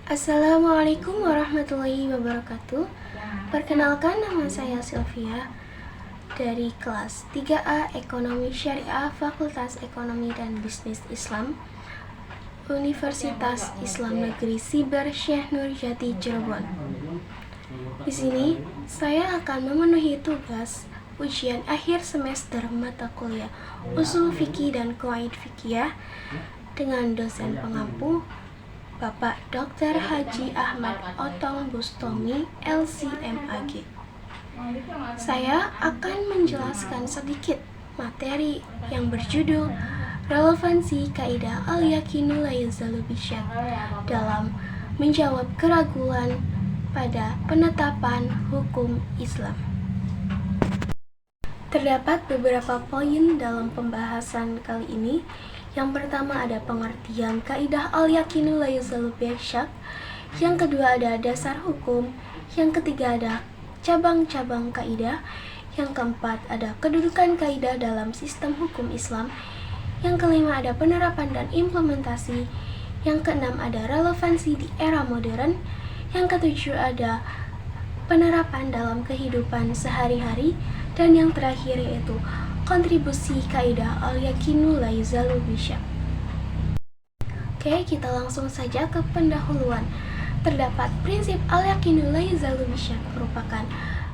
Assalamualaikum warahmatullahi wabarakatuh. Perkenalkan, nama saya Sylvia dari kelas 3A Ekonomi Syariah Fakultas Ekonomi dan Bisnis Islam Universitas Islam Negeri Siber Syekh Nurjati Cirebon. Di sini saya akan memenuhi tugas ujian akhir semester mata kuliah Ushul Fiqih dan Qawaid Fiqhiyah dengan dosen pengampu Bapak Dr. Haji Ahmad Otong Bustomi, LC.MAG. Saya akan menjelaskan sedikit materi yang berjudul Relevansi Kaidah Al-Yaqinu la Yazalu Bisyak dalam menjawab keraguan pada penetapan hukum Islam. Terdapat beberapa poin dalam pembahasan kali ini. Yang pertama ada pengertian kaidah al-yaqinu la yazalu bisyak. Yang kedua ada dasar hukum. Yang ketiga ada cabang-cabang kaidah. Yang keempat ada kedudukan kaidah dalam sistem hukum Islam. Yang kelima ada penerapan dan implementasi. Yang keenam ada relevansi di era modern. Yang ketujuh ada penerapan dalam kehidupan sehari-hari. Dan yang terakhir yaitu kontribusi kaidah al-yaqinu la yazalu bisyak. Oke, kita langsung saja ke pendahuluan. Terdapat prinsip al-yaqinu la yazalu bisyak merupakan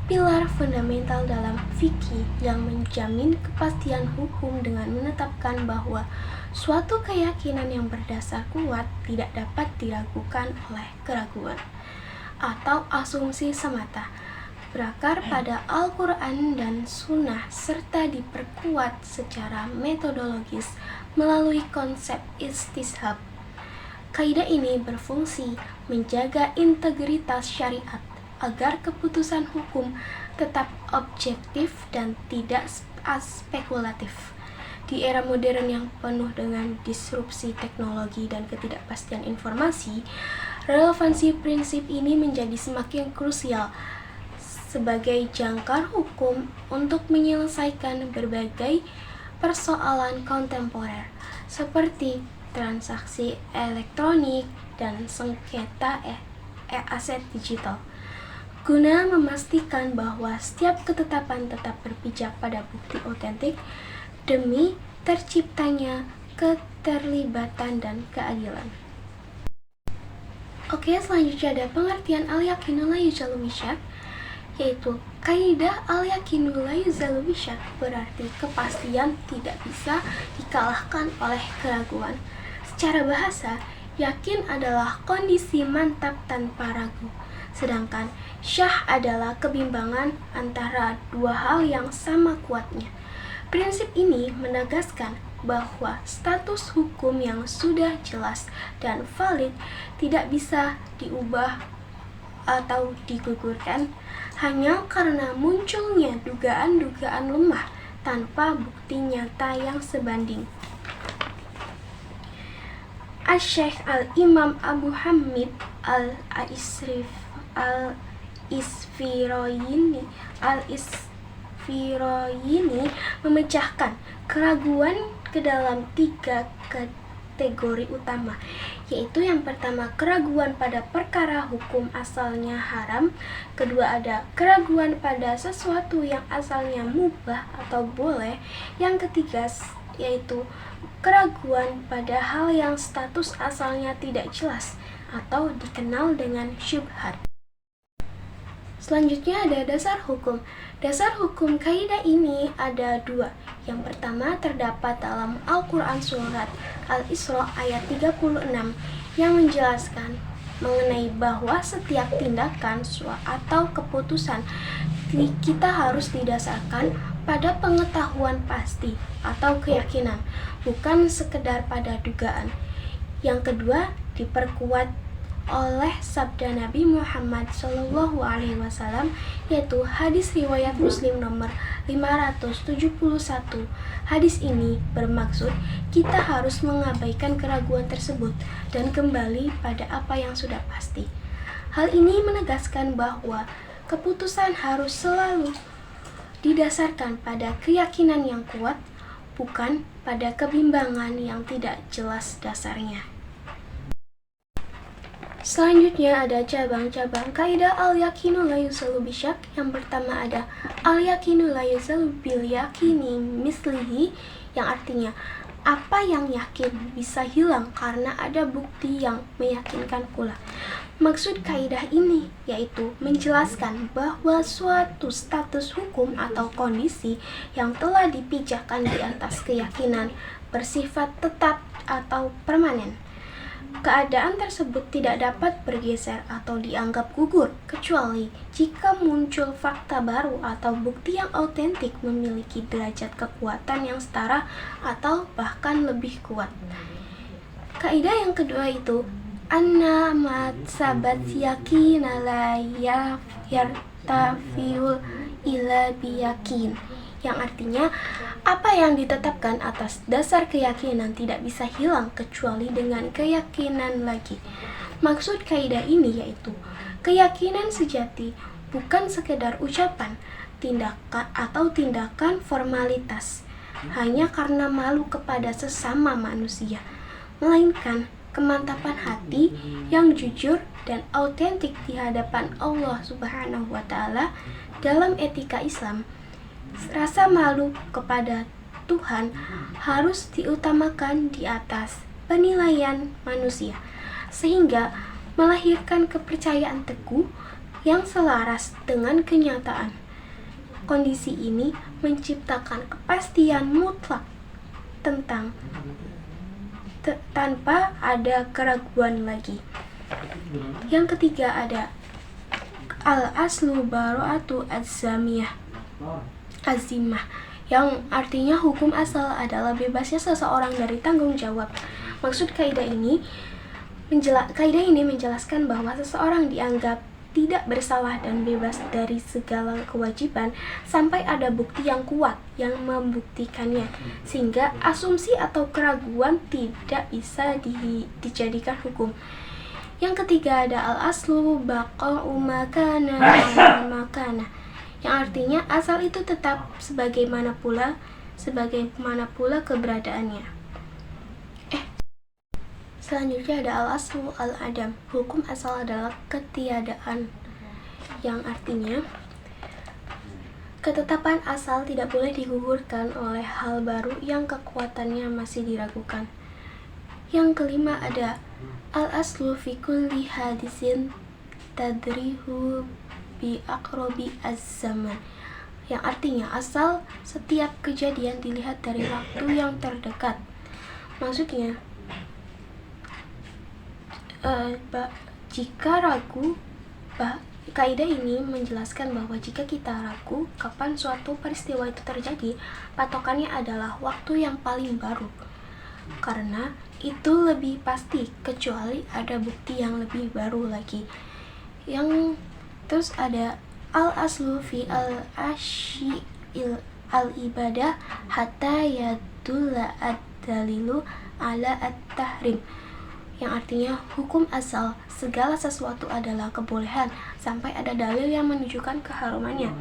pilar fundamental dalam fikih yang menjamin kepastian hukum dengan menetapkan bahwa suatu keyakinan yang berdasar kuat tidak dapat diragukan oleh keraguan atau asumsi semata, berakar pada Al-Quran dan Sunnah serta diperkuat secara metodologis melalui konsep istishab. Kaidah ini berfungsi menjaga integritas syariat agar keputusan hukum tetap objektif dan tidak spekulatif. Di era modern yang penuh dengan disrupsi teknologi dan ketidakpastian informasi, relevansi prinsip ini menjadi semakin krusial sebagai jangkar hukum untuk menyelesaikan berbagai persoalan kontemporer seperti transaksi elektronik dan sengketa aset digital, guna memastikan bahwa setiap ketetapan tetap berpijak pada bukti otentik demi terciptanya keterlibatan dan keadilan. Oke, selanjutnya ada pengertian al-yaqinu la yazalu bisyak, yaitu kaidah al-yaqinu la yazalu bisyak berarti kepastian tidak bisa dikalahkan oleh keraguan. Secara bahasa, yakin adalah kondisi mantap tanpa ragu, sedangkan syah adalah kebimbangan antara dua hal yang sama kuatnya. Prinsip ini menegaskan bahwa status hukum yang sudah jelas dan valid tidak bisa diubah atau digugurkan hanya karena munculnya dugaan-dugaan lemah tanpa bukti nyata yang sebanding. Asy-Syaikh Al-Imam Abu Hamid Al-Isfirayini memecahkan keraguan ke dalam 3 kategori utama, yaitu yang pertama keraguan pada perkara hukum asalnya haram, kedua ada keraguan pada sesuatu yang asalnya mubah atau boleh, yang ketiga yaitu keraguan pada hal yang status asalnya tidak jelas atau dikenal dengan syubhat. Selanjutnya ada dasar hukum. Dasar hukum kaidah ini ada 2. Yang pertama terdapat dalam Al-Quran Surat Al-Isra ayat 36 yang menjelaskan mengenai bahwa setiap tindakan atau keputusan kita harus didasarkan pada pengetahuan pasti atau keyakinan, bukan sekedar pada dugaan. Yang kedua diperkuat oleh sabda Nabi Muhammad SAW, yaitu hadis riwayat Muslim nomor 571. Hadis ini bermaksud kita harus mengabaikan keraguan tersebut dan kembali pada apa yang sudah pasti. Hal ini menegaskan bahwa keputusan harus selalu didasarkan pada keyakinan yang kuat, bukan pada kebimbangan yang tidak jelas dasarnya. Selanjutnya ada cabang-cabang kaidah al-yakinu la yuzalu bisyak. Yang pertama ada al-yakinu la yuzalu bil yakini mislihi, yang artinya apa yang yakin bisa hilang karena ada bukti yang meyakinkan pula. Maksud kaidah ini yaitu menjelaskan bahwa suatu status hukum atau kondisi yang telah dipijakan di atas keyakinan bersifat tetap atau permanen. Keadaan tersebut tidak dapat bergeser atau dianggap gugur, kecuali jika muncul fakta baru atau bukti yang autentik memiliki derajat kekuatan yang setara atau bahkan lebih kuat. Kaidah yang kedua itu anna ma sabat yakina la yartafiul ila biyakin, yang artinya apa yang ditetapkan atas dasar keyakinan tidak bisa hilang kecuali dengan keyakinan lagi. Maksud kaidah ini yaitu keyakinan sejati bukan sekedar ucapan, tindakan formalitas hanya karena malu kepada sesama manusia, melainkan kemantapan hati yang jujur dan autentik di hadapan Allah Subhanahu wa Ta'ala. Dalam etika Islam, rasa malu kepada Tuhan harus diutamakan di atas penilaian manusia, sehingga melahirkan kepercayaan teguh yang selaras dengan kenyataan. Kondisi ini menciptakan kepastian mutlak tanpa ada keraguan lagi. Yang ketiga ada al-aslu bara'atu azimah, yang artinya hukum asal adalah bebasnya seseorang dari tanggung jawab. Maksud kaidah ini menjelaskan bahwa seseorang dianggap tidak bersalah dan bebas dari segala kewajiban sampai ada bukti yang kuat yang membuktikannya, sehingga asumsi atau keraguan tidak bisa dijadikan hukum. Yang ketiga ada al-aslu baqa'u makana makana, yang artinya asal itu tetap sebagaimana pula keberadaannya. Selanjutnya ada al-aslu al-adam, hukum asal adalah ketiadaan, yang artinya ketetapan asal tidak boleh digugurkan oleh hal baru yang kekuatannya masih diragukan. Yang kelima ada al-aslu fi kulli hadisin tadrihu bi aqrabi az-zaman, yang artinya asal setiap kejadian dilihat dari waktu yang terdekat. Maksudnya kaidah ini menjelaskan bahwa jika kita ragu kapan suatu peristiwa itu terjadi, patokannya adalah waktu yang paling baru, karena itu lebih pasti kecuali ada bukti yang lebih baru lagi. Yang terus ada al-aslu fi al-asyi'il al-ibadah hatta yadulla ad-dalilu ala at-tahrim, yang artinya hukum asal segala sesuatu adalah kebolehan sampai ada dalil yang menunjukkan keharumannya.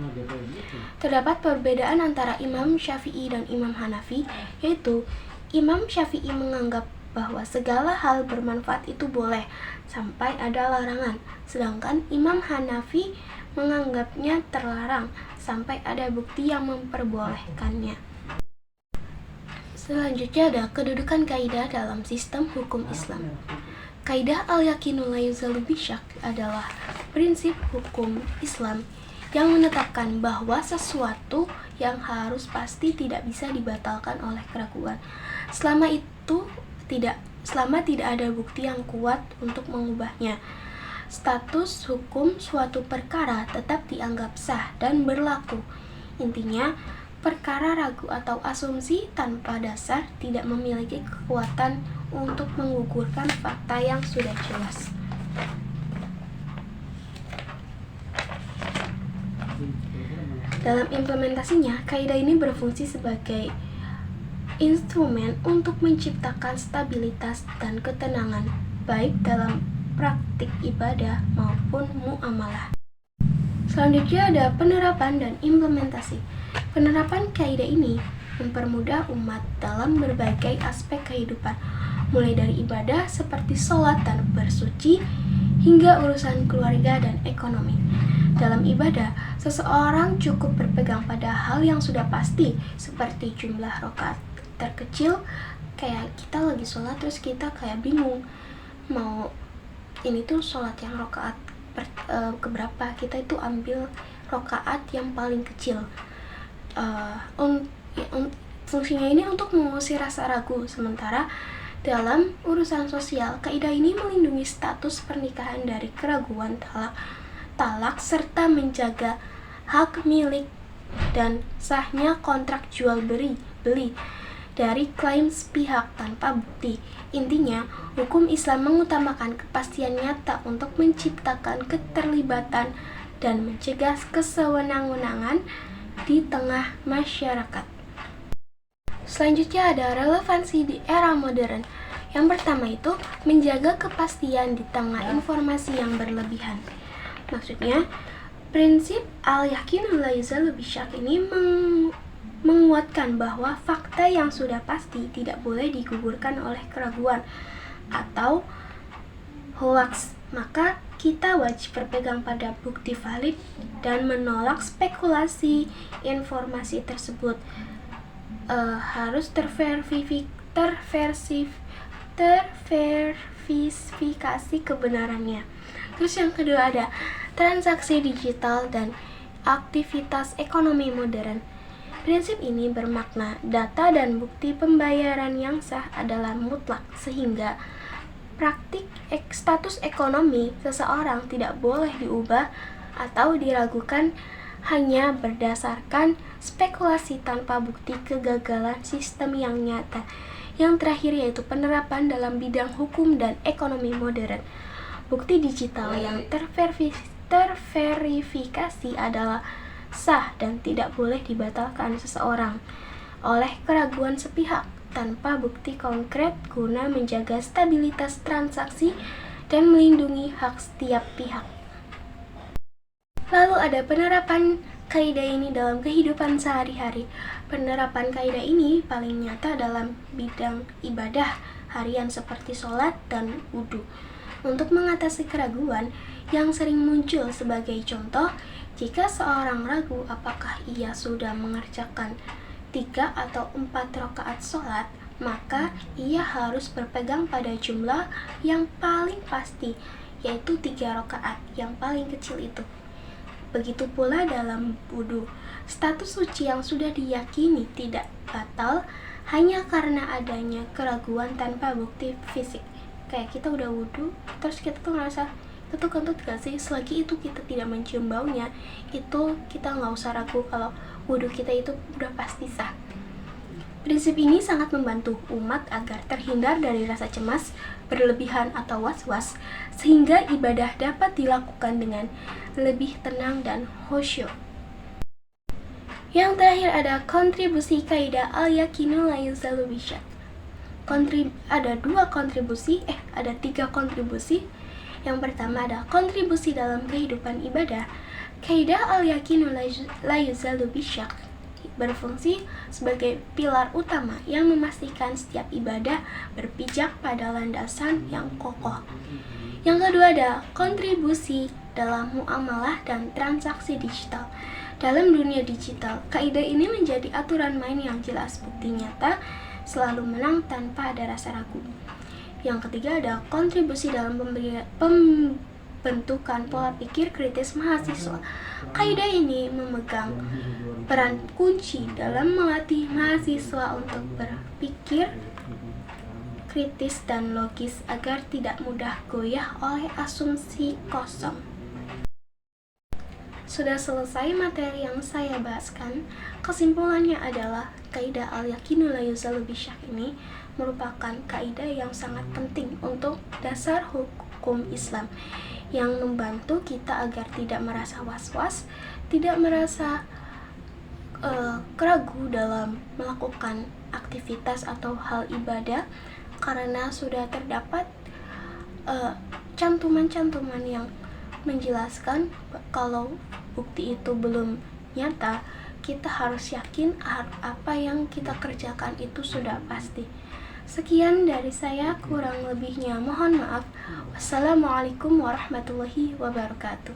Terdapat perbedaan antara Imam Syafi'i dan Imam Hanafi, yaitu Imam Syafi'i menganggap bahwa segala hal bermanfaat itu boleh sampai ada larangan, sedangkan Imam Hanafi menganggapnya terlarang sampai ada bukti yang memperbolehkannya. Selanjutnya ada kedudukan kaidah dalam sistem hukum Islam. Kaidah al-yakinu la yuzalu bisyak adalah prinsip hukum Islam yang menetapkan bahwa sesuatu yang harus pasti tidak bisa dibatalkan oleh keraguan, selama tidak ada bukti yang kuat untuk mengubahnya. Status hukum suatu perkara tetap dianggap sah dan berlaku. Intinya, perkara ragu atau asumsi tanpa dasar tidak memiliki kekuatan untuk menggugurkan fakta yang sudah jelas. Dalam implementasinya, kaidah ini berfungsi sebagai instrumen untuk menciptakan stabilitas dan ketenangan, baik dalam praktik ibadah maupun muamalah. Selanjutnya ada penerapan dan implementasi. Penerapan kaidah ini mempermudah umat dalam berbagai aspek kehidupan, mulai dari ibadah seperti sholat dan bersuci, hingga urusan keluarga dan ekonomi. Dalam ibadah, seseorang cukup berpegang pada hal yang sudah pasti, seperti jumlah rakaat terkecil. Kayak kita lagi sholat terus kita kayak bingung mau ini tuh sholat yang rakaat keberapa, kita itu ambil rakaat yang paling kecil. Fungsinya ini untuk mengusir rasa ragu. Sementara dalam urusan sosial, kaidah ini melindungi status pernikahan dari keraguan talak serta menjaga hak milik dan sahnya kontrak jual beli dari klaim sepihak tanpa bukti. Intinya, hukum Islam mengutamakan kepastian nyata untuk menciptakan keterlibatan dan mencegah kesewenang-wenangan di tengah masyarakat. Selanjutnya ada relevansi di era modern. Yang pertama itu menjaga kepastian di tengah informasi yang berlebihan. Maksudnya, prinsip al-yaqinu la yuzalu bisyak ini menguatkan bahwa fakta yang sudah pasti tidak boleh digugurkan oleh keraguan atau hoaks. Maka kita wajib berpegang pada bukti valid dan menolak spekulasi informasi tersebut. Harus terverifikasi kebenarannya. Terus yang kedua ada transaksi digital dan aktivitas ekonomi modern. Prinsip ini bermakna data dan bukti pembayaran yang sah adalah mutlak, sehingga praktik status ekonomi seseorang tidak boleh diubah atau diragukan hanya berdasarkan spekulasi tanpa bukti kegagalan sistem yang nyata. Yang terakhir yaitu penerapan dalam bidang hukum dan ekonomi modern. Bukti digital yang terverifikasi adalah sah dan tidak boleh dibatalkan seseorang oleh keraguan sepihak tanpa bukti konkret guna menjaga stabilitas transaksi dan melindungi hak setiap pihak. Lalu ada penerapan kaidah ini dalam kehidupan sehari-hari. Penerapan kaidah ini paling nyata dalam bidang ibadah harian seperti sholat dan wudhu. Untuk mengatasi keraguan yang sering muncul sebagai contoh, jika seorang ragu apakah ia sudah mengerjakan 3 atau 4 rakaat sholat, maka ia harus berpegang pada jumlah yang paling pasti, yaitu 3 rakaat yang paling kecil itu. Begitu pula dalam wudhu, status suci yang sudah diyakini tidak batal hanya karena adanya keraguan tanpa bukti fisik. Kayak kita udah wudhu, terus kita tuh ngerasa itu tuh kentut gak sih? Selagi itu kita tidak mencium baunya, itu kita nggak usah ragu kalau wudhu kita itu udah pasti sah. Prinsip ini sangat membantu umat agar terhindar dari rasa cemas, berlebihan atau was-was, sehingga ibadah dapat dilakukan dengan lebih tenang dan khusyuk. Yang terakhir ada kontribusi kaidah al-yaqinu la yuzalu bisyak. Ada 3 kontribusi. Yang pertama ada kontribusi dalam kehidupan ibadah. Kaidah al-yaqinu la yuzalu bisyak berfungsi sebagai pilar utama yang memastikan setiap ibadah berpijak pada landasan yang kokoh. Yang kedua ada kontribusi dalam muamalah dan transaksi digital. Dalam dunia digital, kaidah ini menjadi aturan main yang jelas, bukti nyata, selalu menang tanpa ada rasa ragu. Yang ketiga ada kontribusi dalam pembentukan pola pikir kritis mahasiswa. Kaidah ini memegang peran kunci dalam melatih mahasiswa untuk berpikir kritis dan logis agar tidak mudah goyah oleh asumsi kosong. Sudah selesai materi yang saya bahaskan. Kesimpulannya adalah kaidah al-yaqinu la yuzalu bisyak ini merupakan kaidah yang sangat penting untuk dasar hukum Islam yang membantu kita agar tidak merasa was-was, tidak merasa ragu dalam melakukan aktivitas atau hal ibadah, karena sudah terdapat cantuman-cantuman yang menjelaskan kalau bukti itu belum nyata, kita harus yakin apa yang kita kerjakan itu sudah pasti. Sekian dari saya, kurang lebihnya mohon maaf. Wassalamualaikum warahmatullahi wabarakatuh.